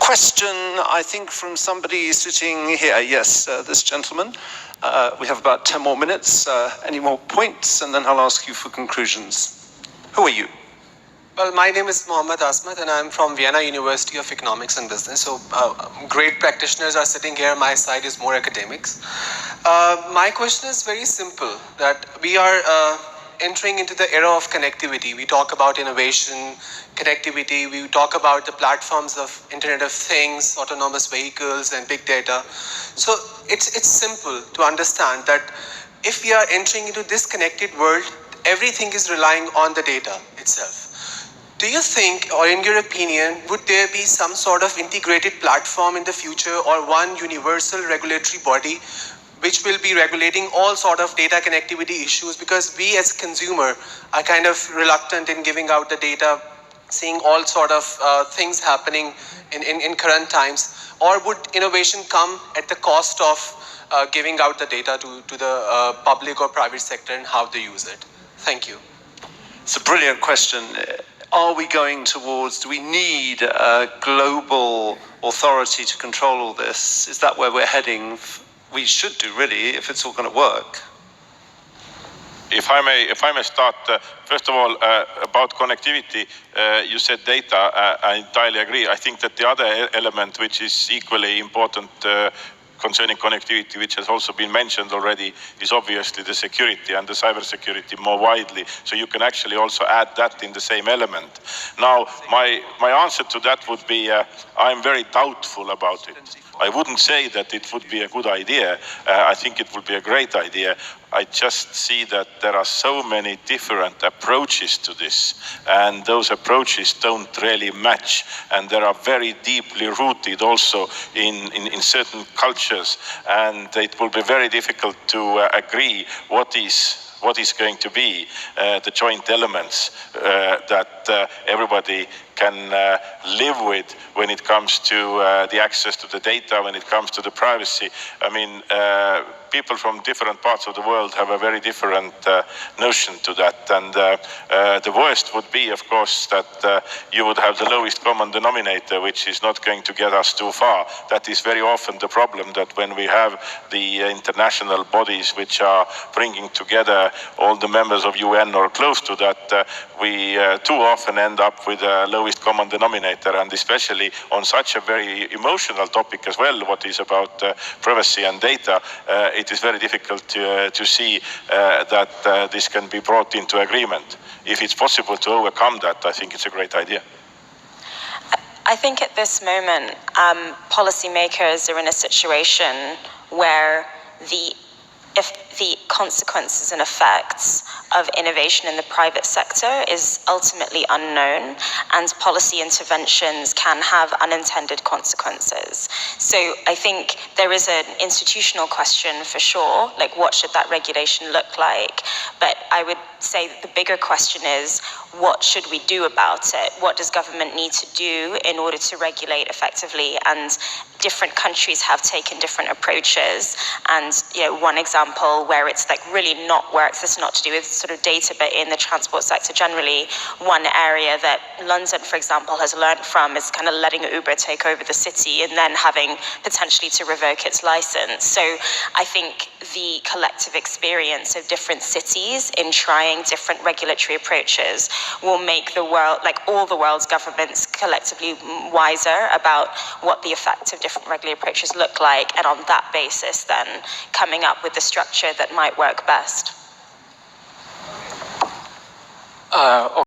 question, I think, from somebody sitting here. Yes, this gentleman. We have about 10 more minutes. Any more points? And then I'll ask you for conclusions. Who are you? Well, my name is Mohammad Asmat, and I'm from Vienna University of Economics and Business. So great practitioners are sitting here. My side is more academics. My question is very simple, that we are entering into the era of connectivity. We talk about innovation, connectivity. We talk about the platforms of Internet of Things, autonomous vehicles, and big data. So it's simple to understand that if we are entering into this connected world, everything is relying on the data itself. Do you think, or in your opinion, would there be some sort of integrated platform in the future, or one universal regulatory body which will be regulating all sort of data connectivity issues? Because we as consumer are kind of reluctant in giving out the data, seeing all sort of things happening in current times. Or would innovation come at the cost of giving out the data to the public or private sector, and how they use it? Thank you. It's a brilliant question. Are we going towards, do we need a global authority to control all this? Is that where we're heading? We should do, really, if it's all going to work. If I may start, first of all, about connectivity, you said data. I entirely agree. I think that the other element, which is equally important concerning connectivity, which has also been mentioned already, is obviously the security and the cybersecurity more widely. So you can actually also add that in the same element. Now, my answer to that would be, I'm very doubtful about it. I wouldn't say that it would be a good idea. I think it would be a great idea. I just see that there are so many different approaches to this, and those approaches don't really match, and they are very deeply rooted also in certain cultures, and it will be very difficult to agree what is going to be the joint elements that everybody can live with when it comes to the access to the data, when it comes to the privacy. I mean, people from different parts of the world have a very different notion to that. And the worst would be, of course, that you would have the lowest common denominator, which is not going to get us too far. That is very often the problem, that when we have the international bodies which are bringing together all the members of UN or close to that, we too often end up with a lowest common denominator, and especially on such a very emotional topic as well, what is about privacy and data, it is very difficult to see that this can be brought into agreement. If it's possible to overcome that, I think it's a great idea. I think at this moment, policymakers are in a situation where if the consequences and effects of innovation in the private sector is ultimately unknown, and policy interventions can have unintended consequences. So I think there is an institutional question for sure, like what should that regulation look like? But I would say that the bigger question is, what should we do about it? What does government need to do in order to regulate effectively? And different countries have taken different approaches. And one example where it's like really not works, this is not to do with sort of data, but in the transport sector generally, one area that London, for example, has learned from is kind of letting Uber take over the city and then having potentially to revoke its license. So I think the collective experience of different cities in trying different regulatory approaches will make the world, like all the world's governments, collectively wiser about what the effect of different regulatory approaches look like, and on that basis then coming up with the structure that might work best.